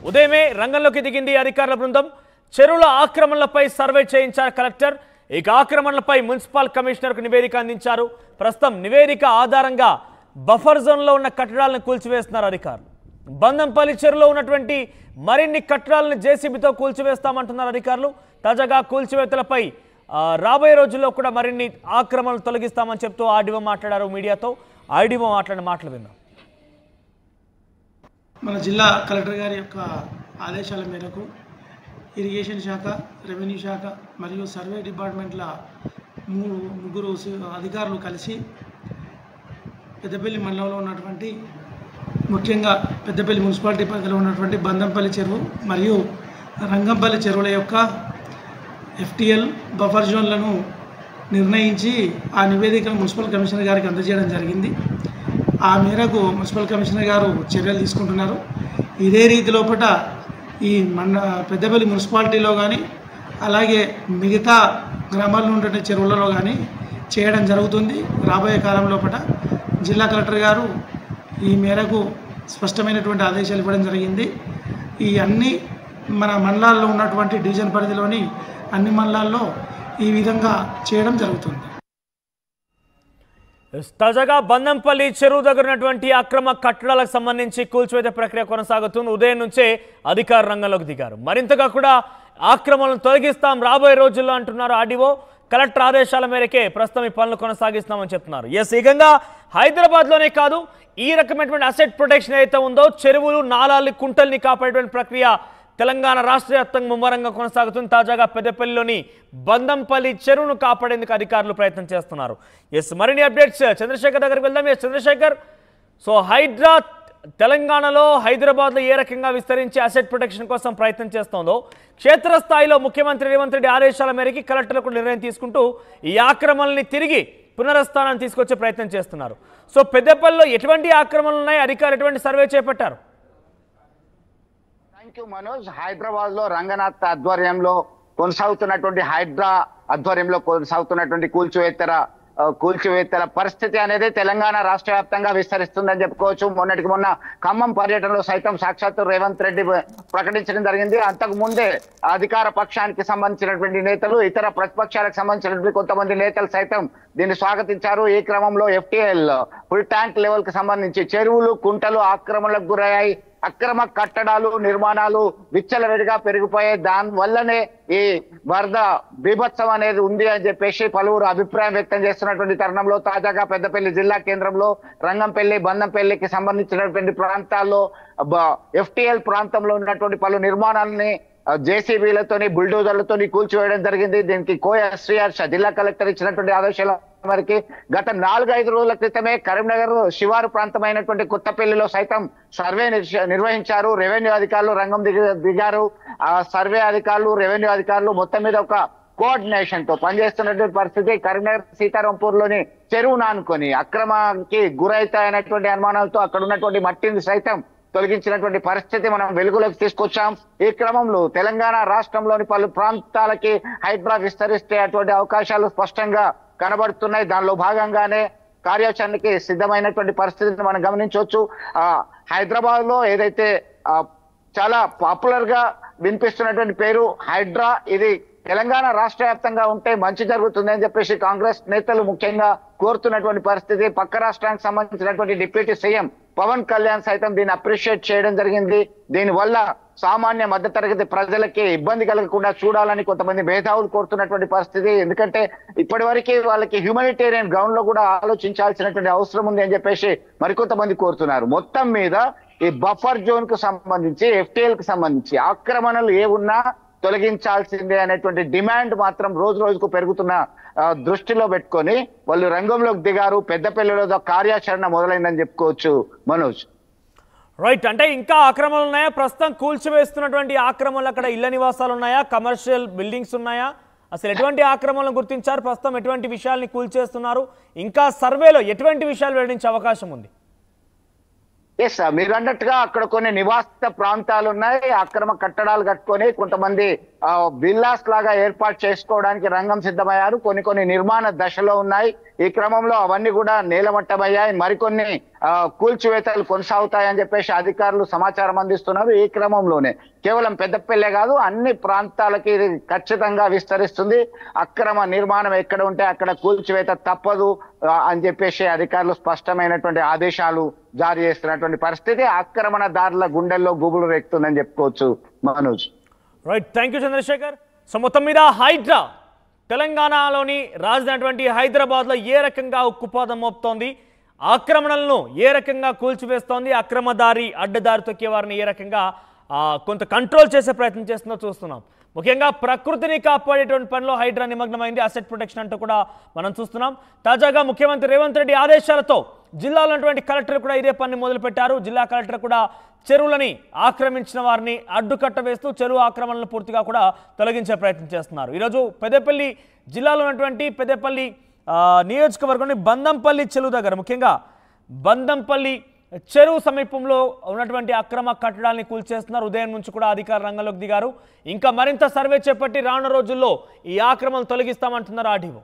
ఉదయమే రంగంలోకి దిగింది అధికారుల బృందం. చెరువుల ఆక్రమణలపై సర్వే చేయించారు కలెక్టర్. ఇక ఆక్రమణలపై మున్సిపల్ కమిషనర్కు నివేదిక అందించారు. ప్రస్తుతం నివేదిక ఆధారంగా బఫర్ జోన్లో ఉన్న కట్టడాలను కూల్చివేస్తున్నారు అధికారులు. బందంపల్లి చెరువులో ఉన్నటువంటి మరిన్ని కట్టడాలను జేసీబీతో కూల్చివేస్తామంటున్నారు అధికారులు. తాజాగా కూల్చివేతలపై రాబోయే రోజుల్లో కూడా మరిన్ని ఆక్రమణలు తొలగిస్తామని చెప్తూ ఆర్డీఓ మాట్లాడారు మీడియాతో. ఆర్డీఓ మాట్లాడిన మాటలు విన్నాం. మన జిల్లా కలెక్టర్ గారి యొక్క ఆదేశాల మేరకు ఇరిగేషన్ శాఖ, రెవెన్యూ శాఖ మరియు సర్వే డిపార్ట్మెంట్ల ముగ్గురు అధికారులు కలిసి పెద్దపల్లి మండలంలో ఉన్నటువంటి, ముఖ్యంగా పెద్దపల్లి మున్సిపాలిటీ పరిధిలో ఉన్నటువంటి బందంపల్లి చెరువు మరియు రంగంపల్లి చెరువుల యొక్క FTL బఫర్ జోన్లను నిర్ణయించి ఆ నివేదికను మున్సిపల్ కమిషనర్ గారికి అందజేయడం జరిగింది. ఆ మేరకు మున్సిపల్ కమిషనర్ గారు చర్యలు తీసుకుంటున్నారు. ఇదే రీతి లోపల ఈ పెద్దపల్లి మున్సిపాలిటీలో కానీ అలాగే మిగతా గ్రామాల్లో ఉండే చెరువులలో కానీ చేయడం జరుగుతుంది. రాబోయే కాలం లోపల జిల్లా కలెక్టర్ గారు ఈ మేరకు స్పష్టమైనటువంటి ఆదేశాలు ఇవ్వడం జరిగింది. ఈ అన్ని మన మండలాల్లో ఉన్నటువంటి డివిజన్ పరిధిలోని అన్ని మండలాల్లో ఈ విధంగా చేయడం జరుగుతుంది. తాజాగా బందంపల్లి చెరువు దగ్గర ఉన్నటువంటి అక్రమ కట్టడాలకు సంబంధించి కూల్చివేత ప్రక్రియ కొనసాగుతుంది. ఉదయం నుంచే అధికార రంగంలోకి దిగారు. మరింతగా కూడా ఆక్రమణలను తొలగిస్తాం రాబోయే రోజుల్లో అంటున్నారు ఆర్డీఓ. కలెక్టర్ ఆదేశాల మేరకే ప్రస్తుతం ఈ పనులు కొనసాగిస్తామని చెప్తున్నారు. ఏకంగా హైదరాబాద్లోనే కాదు, ఈ రకమైనటువంటి అసెట్ ప్రొటెక్షన్ ఏదైతే ఉందో, చెరువులు, నాలాలు, కుంటల్ని కాపాడేటువంటి ప్రక్రియ తెలంగాణ రాష్ట్ర వ్యాప్తంగా ముమ్మరంగా కొనసాగుతుంది. తాజాగా పెద్దపల్లిలోని బందంపల్లి చెరువును కాపాడేందుకు అధికారులు ప్రయత్నం చేస్తున్నారు. మరిన్ని అప్డేట్స్ చంద్రశేఖర్ దగ్గరికి వెళ్దాం. చంద్రశేఖర్, సో హైడ్రా తెలంగాణలో, హైదరాబాద్లో ఏ రకంగా విస్తరించి అసెట్ ప్రొటెక్షన్ కోసం ప్రయత్నం చేస్తోందో, క్షేత్రస్థాయిలో ముఖ్యమంత్రి రేవంత్ రెడ్డి ఆదేశాల మేరకు కలెక్టర్లకు నిర్ణయం తీసుకుంటూ ఈ ఆక్రమణల్ని తిరిగి పునరుస్థానాన్ని తీసుకొచ్చే ప్రయత్నం చేస్తున్నారు. సో పెద్దపల్లిలో ఎటువంటి ఆక్రమణలు ఉన్నాయి, అధికారులు ఎటువంటి సర్వే చేపట్టారు? Thank you Manoj. హైదరాబాద్ లో రంగనాథ్ ఆధ్వర్యంలో కొనసాగుతున్నటువంటి కూల్చివేతల పరిస్థితి అనేది తెలంగాణ రాష్ట్ర వ్యాప్తంగా విస్తరిస్తుందని చెప్పుకోవచ్చు. మొన్నటికి మొన్న ఖమ్మం పర్యటనలో సైతం సాక్షాత్తు రేవంత్ రెడ్డి ప్రకటించడం జరిగింది. అంతకు ముందే అధికార పక్షానికి సంబంధించినటువంటి నేతలు, ఇతర ప్రతిపక్షాలకు సంబంధించినటువంటి కొంతమంది నేతలు సైతం దీన్ని స్వాగతించారు. ఈ క్రమంలో FTL ఫుల్ ట్యాంక్ లెవెల్ కి సంబంధించి చెరువులు, కుంటలు ఆక్రమణలకు గురయ్యాయి. అక్రమ కట్టడాలు, నిర్మాణాలు విచ్చలవిడిగా పెరిగిపోయాయి. దాని వల్లనే ఈ వరద బీభత్సం అనేది ఉంది అని చెప్పేసి పలువురు అభిప్రాయం వ్యక్తం చేస్తున్నటువంటి తరుణంలో తాజాగా పెద్దపల్లి జిల్లా కేంద్రంలో రంగంపల్లి, బందంపల్లికి సంబంధించినటువంటి ప్రాంతాల్లో FTL ప్రాంతంలో ఉన్నటువంటి పలు నిర్మాణాలని జేసీబీలతోని, బుల్డోజర్లతోని కూల్చివేయడం జరిగింది. దీనికి కోయ శ్రీహర్ష జిల్లా కలెక్టర్ ఇచ్చినటువంటి ఆదేశాల మేరకు గత 4-5 రోజుల క్రితమే కరీంనగర్ శివారు ప్రాంతమైనటువంటి కొత్తపల్లిలో సైతం సర్వే నిర్వహించారు. రెవెన్యూ అధికారులు రంగం దిగారు. ఆ సర్వే అధికారులు, రెవెన్యూ అధికారులు మొత్తం మీద ఒక కోఆర్డినేషన్ తో పనిచేస్తున్నటువంటి పరిస్థితి. కరీంనగర్ సీతారాంపూర్ లోని చెరువును ఆనుకొని అక్రమానికి గురైతాయనేటువంటి అనుమానాలతో అక్కడ ఉన్నటువంటి మట్టిని సైతం తొలగించినటువంటి పరిస్థితి మనం వెలుగులోకి తీసుకొచ్చాం. ఈ క్రమంలో తెలంగాణ రాష్ట్రంలోని పలు ప్రాంతాలకి హైడ్రా విస్తరిస్తే అటువంటి అవకాశాలు స్పష్టంగా కనబడుతున్నాయి. దానిలో భాగంగానే కార్యాచరణకి సిద్ధమైనటువంటి పరిస్థితిని మనం గమనించవచ్చు. హైదరాబాద్ లో ఏదైతే చాలా పాపులర్ గా వినిపిస్తున్నటువంటి పేరు హైడ్రా, ఇది తెలంగాణ రాష్ట్ర వ్యాప్తంగా ఉంటే మంచి జరుగుతుంది అని చెప్పేసి కాంగ్రెస్ నేతలు ముఖ్యంగా కోరుతున్నటువంటి పరిస్థితి. పక్క రాష్ట్రానికి సంబంధించినటువంటి డిప్యూటీ సీఎం పవన్ కళ్యాణ్ సైతం దీన్ని అప్రిషియేట్ చేయడం జరిగింది. దీనివల్ల సామాన్య మధ్యతరగతి ప్రజలకి ఇబ్బంది కలగకుండా చూడాలని కొంతమంది మేధావులు కోరుతున్నటువంటి పరిస్థితి. ఎందుకంటే ఇప్పటి వరకు వాళ్ళకి హ్యూమనిటేరియన్ గ్రౌండ్ లో కూడా ఆలోచించాల్సినటువంటి అవసరం ఉంది అని చెప్పేసి మరికొంతమంది కోరుతున్నారు. మొత్తం మీద ఈ బఫర్ జోన్ కు సంబంధించి, FTL కు సంబంధించి ఆక్రమణలు ఏ ఉన్నా తొలగించాల్సిందే అనేటువంటి డిమాండ్ మాత్రం రోజు రోజుకు పెరుగుతున్న దృష్టిలో పెట్టుకొని వాళ్ళు రంగంలోకి దిగారు. పెద్దపల్లిలో కార్యాచరణ మొదలైందని చెప్పుకోవచ్చు మనోజ్. రైట్, అంటే ఇంకా ఆక్రమణలు ఉన్నాయా? ప్రస్తుతం కూల్చివేస్తున్నటువంటి ఆక్రమణలు అక్కడ ఇళ్ల నివాసాలు ఉన్నాయా, కమర్షియల్ బిల్డింగ్స్ ఉన్నాయా? అసలు ఎటువంటి ఆక్రమణలను గుర్తించారు? ప్రస్తుతం ఎటువంటి విషయాల్ని కూల్చేస్తున్నారు? ఇంకా సర్వేలో ఎటువంటి విషయాలు వెల్లడించే అవకాశం ఉంది? ఎస్ మీరు అన్నట్టుగా అక్కడ కొన్ని నివాసిత ప్రాంతాలు ఉన్నాయి, అక్రమ కట్టడాలు కట్టుకొని కొంతమంది విల్లాస్ లాగా ఏర్పాటు చేసుకోవడానికి రంగం సిద్ధమయ్యారు. కొన్ని నిర్మాణ దశలో ఉన్నాయి. ఈ క్రమంలో అవన్నీ కూడా నేలమట్టమయ్యాయి. మరికొన్ని కూల్చివేతలు కొనసాగుతాయని చెప్పేసి అధికారులు సమాచారం అందిస్తున్నారు. ఈ క్రమంలోనే కేవలం పెద్దపల్లె కాదు, అన్ని ప్రాంతాలకి ఇది ఖచ్చితంగా విస్తరిస్తుంది. అక్రమ నిర్మాణం ఎక్కడ ఉంటే అక్కడ కూల్చివేత తప్పదు అని చెప్పేసి అధికారులు స్పష్టమైనటువంటి ఆదేశాలు జారీ చేస్తున్నటువంటి పరిస్థితి. ఆక్రమణదారుల గుండెల్లో గుబులు రేగుతుందని చెప్పుకోవచ్చు Manoj. Right, thank you Chandrasekhar. So మొత్తం మీద హైడ్రా తెలంగాణలోని రాజధాని హైదరాబాద్లో ఏ రకంగా ఉక్కుపాదం మోపుతోంది, ఆక్రమణలను ఏ రకంగా కూల్చివేస్తోంది, అక్రమదారి అడ్డదారి తొక్కే వారిని ఏ రకంగా కొంత కంట్రోల్ చేసే ప్రయత్నం చేస్తుందో చూస్తున్నాం. ముఖ్యంగా ప్రకృతిని కాపాడేటువంటి పనిలో హైడ్రా నిమగ్నమైంది. అసెట్ ప్రొటెక్షన్ అంటూ కూడా మనం చూస్తున్నాం. తాజాగా ముఖ్యమంత్రి రేవంత్ రెడ్డి ఆదేశాలతో జిల్లాలో ఉన్నటువంటి కలెక్టర్ కూడా ఇదే పని మొదలుపెట్టారు. జిల్లా కలెక్టర్ కూడా చెరువులని ఆక్రమించిన వారిని అడ్డుకట్ట వేస్తూ చెరువు ఆక్రమణలను పూర్తిగా కూడా తొలగించే ప్రయత్నం చేస్తున్నారు. ఈరోజు పెద్దపల్లి జిల్లాలో ఉన్నటువంటి పెద్దపల్లి నియోజకవర్గంలోని బందంపల్లి చెరువు దగ్గర, ముఖ్యంగా బందంపల్లి చెరువు సమీపంలో ఉన్నటువంటి అక్రమ కట్టడాలని కూల్చేస్తున్నారు. ఉదయం నుంచి కూడా అధికార రంగంలోకి దిగారు. ఇంకా మరింత సర్వే చేపట్టి రానున్న రోజుల్లో ఈ ఆక్రమణలు తొలగిస్తామంటున్నారు ఆర్డీఓ.